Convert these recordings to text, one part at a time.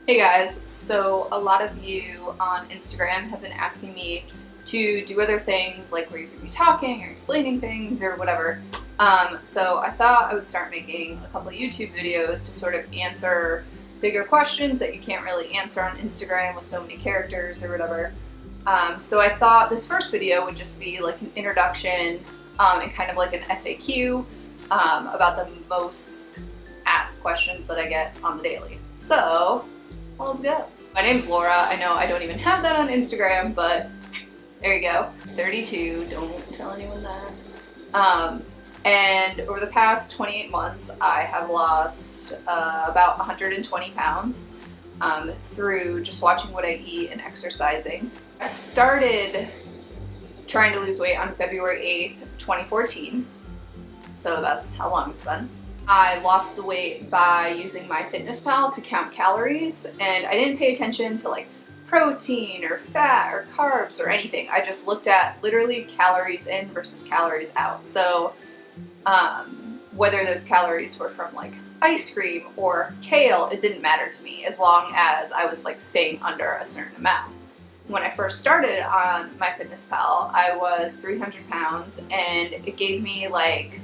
Hey guys, so a lot of you on Instagram have been asking me to do other things like where you could be talking or explaining things or whatever. So I thought I would start making a couple of YouTube videos to sort of answer bigger questions that you can't really answer on Instagram with so many characters or whatever. So I thought this first video would just be like an introduction and kind of like an FAQ about the most asked questions that I get on the daily. So let's go. My name's Laura. I know I don't even have that on Instagram, but there you go. 32, don't tell anyone that. And over the past 28 months, I have lost about 120 pounds through just watching what I eat and exercising. I started trying to lose weight on February 8th, 2014. So that's how long it's been. I lost the weight by using MyFitnessPal to count calories, and I didn't pay attention to like protein or fat or carbs or anything. I just looked at literally calories in versus calories out. So whether those calories were from like ice cream or kale, it didn't matter to me as long as I was like staying under a certain amount. When I first started on MyFitnessPal, I was 300 pounds and it gave me like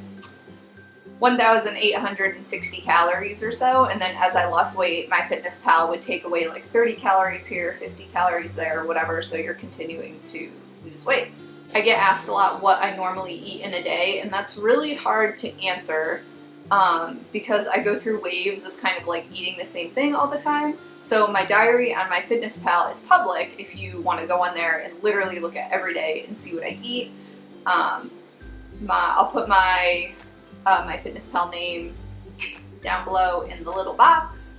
1,860 calories or so, and then as I lost weight, MyFitnessPal would take away like 30 calories here, 50 calories there, or whatever, so you're continuing to lose weight. I get asked a lot what I normally eat in a day, and that's really hard to answer because I go through waves of kind of like eating the same thing all the time. So my diary on MyFitnessPal is public if you want to go on there and literally look at every day and see what I eat. I'll put my MyFitnessPal name down below in the little box.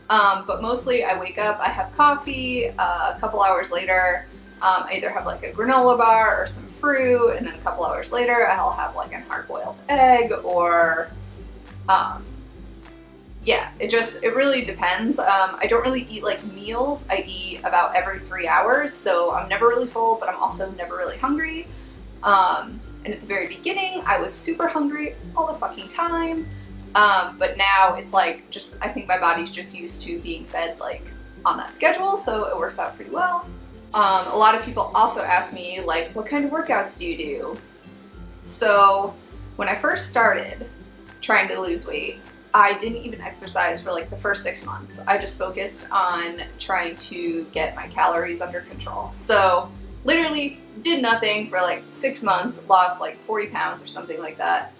But mostly I wake up, I have coffee, a couple hours later I either have like a granola bar or some fruit, and then a couple hours later I'll have like an hard-boiled egg or yeah, it really depends. I don't really eat like meals. I eat about every 3 hours, so I'm never really full, but I'm also never really hungry. And at the very beginning, I was super hungry all the fucking time. But now it's like I think my body's just used to being fed like on that schedule, so it works out pretty well. A lot of people also ask me like, what kind of workouts do you do? So when I first started trying to lose weight, I didn't even exercise for like the first 6 months. I just focused on trying to get my calories under control. So literally did nothing for like 6 months, lost like 40 pounds or something like that.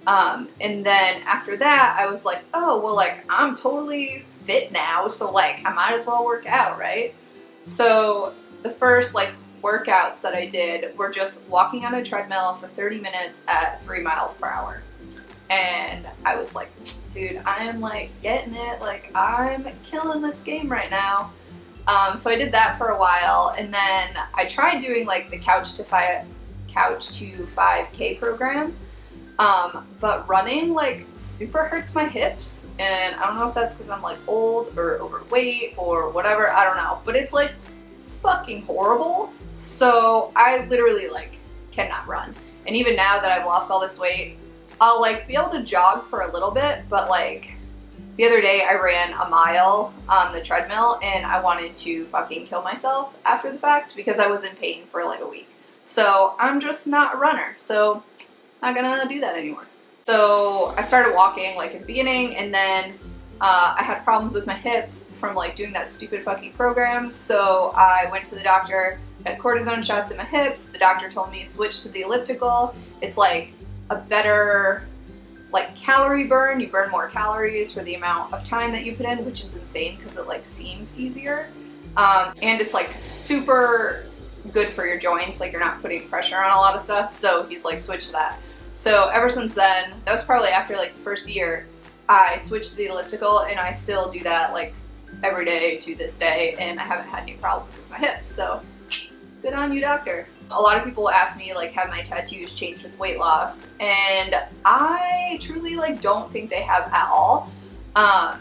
And then after that, I was like, oh, well, like I'm totally fit now, so like I might as well work out, right? So the first like workouts that I did were just walking on a treadmill for 30 minutes at 3 miles per hour. And I was like, dude, I am like getting it, like I'm killing this game right now. So I did that for a while, and then I tried doing like the Couch to 5K program, but running like super hurts my hips, and I don't know if that's because I'm like old or overweight or whatever, I don't know, but it's like fucking horrible. So I literally like cannot run, and even now that I've lost all this weight, I'll like be able to jog for a little bit, but like the other day I ran a mile on the treadmill and I wanted to fucking kill myself after the fact because I was in pain for like a week. So I'm just not a runner, so not gonna do that anymore. So I started walking like at the beginning, and then I had problems with my hips from like doing that stupid fucking program. So I went to the doctor, got cortisone shots in my hips. The doctor told me to switch to the elliptical. It's like a better like calorie burn. You burn more calories for the amount of time that you put in, which is insane because it like seems easier. And it's like super good for your joints, like you're not putting pressure on a lot of stuff. So he's like, switch to that. So ever since then, that was probably after like the first year, I switched to the elliptical, and I still do that like every day to this day, and I haven't had any problems with my hips. So good on you, doctor. A lot of people ask me like, have my tattoos changed with weight loss? And I truly like don't think they have at all. I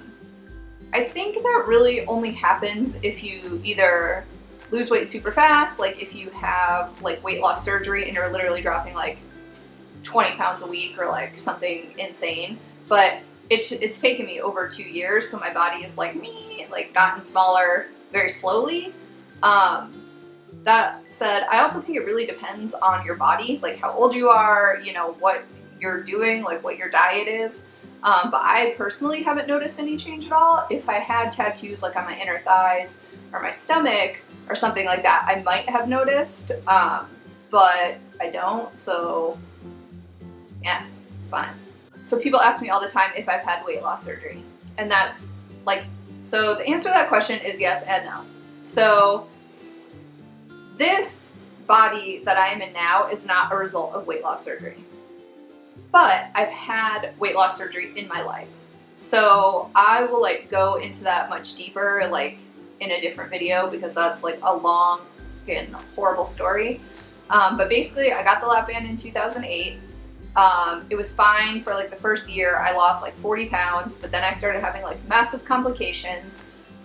think that really only happens if you either lose weight super fast, like if you have like weight loss surgery and you're literally dropping like 20 pounds a week or like something insane. But it's taken me over 2 years, so my body is like, me, like gotten smaller very slowly. That said, I also think it really depends on your body, like how old you are, you know, what you're doing, like what your diet is. But I personally haven't noticed any change at all. If I had tattoos like on my inner thighs or my stomach or something like that, I might have noticed, but I don't, so yeah, it's fine. So people ask me all the time if I've had weight loss surgery, and that's like, so the answer to that question is yes and no. So this body that I am in now is not a result of weight loss surgery. But I've had weight loss surgery in my life. So I will like go into that much deeper like in a different video because that's like a long and horrible story. But basically I got the lap band in 2008. It was fine for like the first year. I lost like 40 pounds, but then I started having like massive complications.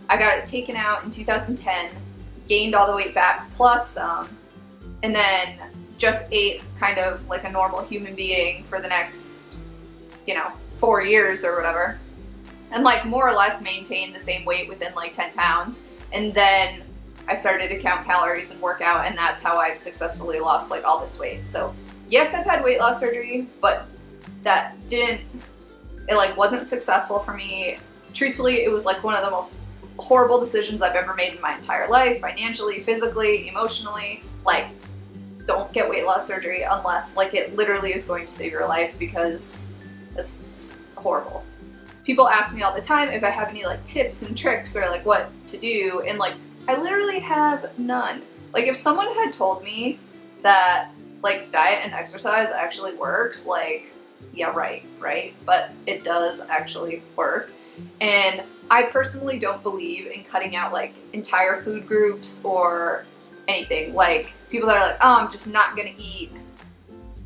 I got it taken out in 2010, gained all the weight back plus some, and then just ate kind of like a normal human being for the next, you know, 4 years or whatever. And like more or less maintained the same weight within like 10 pounds. And then I started to count calories and work out, and that's how I've successfully lost like all this weight. So yes, I've had weight loss surgery, but it like wasn't successful for me. Truthfully, it was like one of the most horrible decisions I've ever made in my entire life, financially, physically, emotionally. Like, don't get weight loss surgery unless like it literally is going to save your life, because it's horrible. People ask me all the time if I have any like tips and tricks or like what to do, and like I literally have none. Like if someone had told me that like diet and exercise actually works, like yeah, right, but it does actually work. And I personally don't believe in cutting out like entire food groups or anything. Like people that are like, oh, I'm just not gonna eat,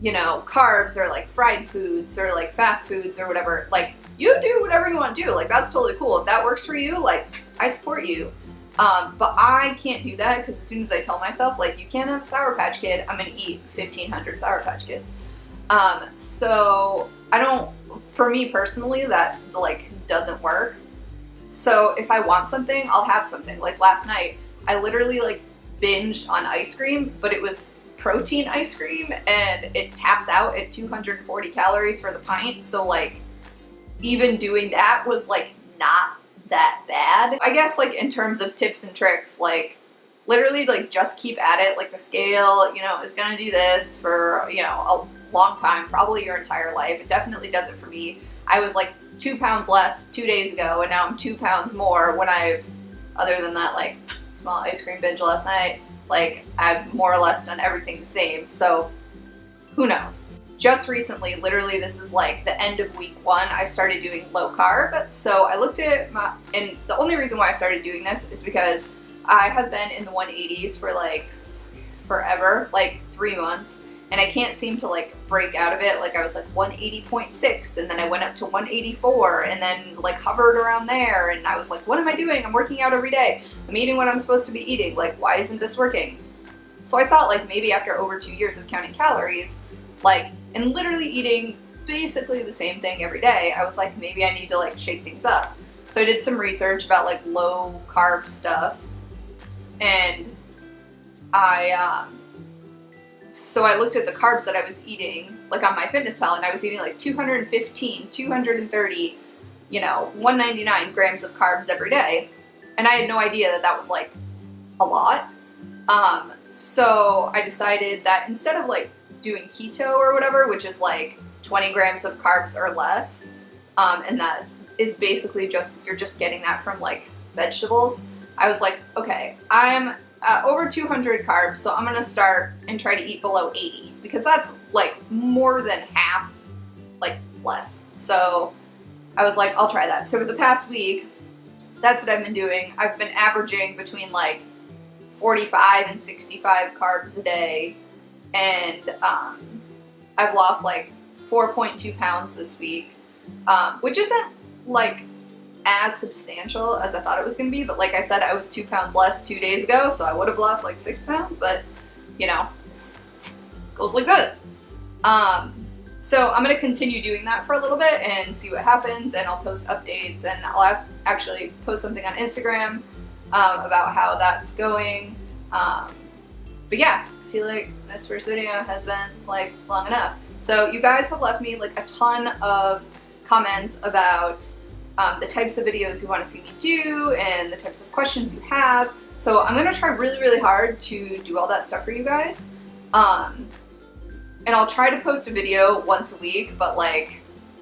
you know, carbs or like fried foods or like fast foods or whatever. Like you do whatever you want to do. Like that's totally cool. If that works for you, like I support you. But I can't do that because as soon as I tell myself like you can't have a Sour Patch Kid, I'm gonna eat 1,500 Sour Patch Kids. So I don't, for me personally, that like doesn't work. So if I want something, I'll have something. Like last night, I literally like binged on ice cream, but it was protein ice cream and it taps out at 240 calories for the pint. So like even doing that was like not that bad. I guess like in terms of tips and tricks, like literally like just keep at it. Like the scale, you know, is gonna do this for, you know, a long time, probably your entire life. It definitely does it for me. I was like 2 pounds less 2 days ago, and now I'm 2 pounds more when I've, other than that like small ice cream binge last night, like I've more or less done everything the same. So who knows? Just recently, literally this is like the end of week 1, I started doing low carb. So I looked at my, and the only reason why I started doing this is because I have been in the 180s for like forever, like 3 months, and I can't seem to like break out of it. Like I was like 180.6, and then I went up to 184, and then like hovered around there, and I was like, what am I doing? I'm working out every day. I'm eating what I'm supposed to be eating. Like, why isn't this working? So I thought like maybe after over 2 years of counting calories, like, and literally eating basically the same thing every day, I was like, maybe I need to like shake things up. So I did some research about like low carb stuff, and so I looked at the carbs that I was eating, like on MyFitnessPal, and I was eating like 215, 230, you know, 199 grams of carbs every day. And I had no idea that that was like a lot. So I decided that instead of like doing keto or whatever, which is like 20 grams of carbs or less, and that is basically just, you're just getting that from like vegetables, I was like, okay, I'm over 200 carbs, so I'm gonna start and try to eat below 80, because that's like more than half, like less. So I was like, I'll try that. So for the past week, that's what I've been doing. I've been averaging between like 45 and 65 carbs a day, and I've lost like 4.2 pounds this week, which isn't like as substantial as I thought it was going to be, but like I said, I was 2 pounds less 2 days ago, so I would have lost like 6 pounds, but you know, it goes like this. So I'm gonna continue doing that for a little bit and see what happens, and I'll post updates, and I'll actually post something on Instagram about how that's going. But yeah, I feel like this first video has been like long enough. So you guys have left me like a ton of comments about the types of videos you want to see me do and the types of questions you have. So I'm gonna try really, really hard to do all that stuff for you guys. And I'll try to post a video once a week, but like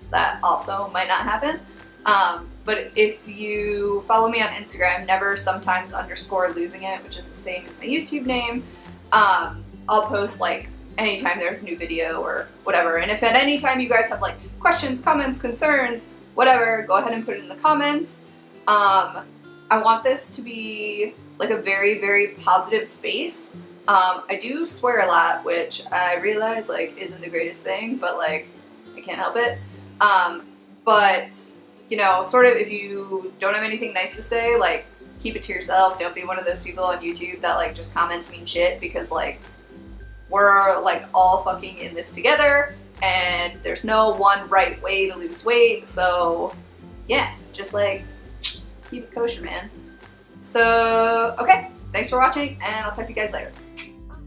that also might not happen. But if you follow me on Instagram, NeverSometimes_losing it, which is the same as my YouTube name, I'll post like anytime there's a new video or whatever. And if at any time you guys have like questions, comments, concerns, whatever, go ahead and put it in the comments. I want this to be like a very, very positive space. I do swear a lot, which I realize like isn't the greatest thing, but like I can't help it. But you know, sort of, if you don't have anything nice to say, like keep it to yourself. Don't be one of those people on YouTube that like just comments mean shit, because like we're like all fucking in this together, and there's no one right way to lose weight. So yeah, just like keep it kosher, man. So okay, thanks for watching, and I'll talk to you guys later.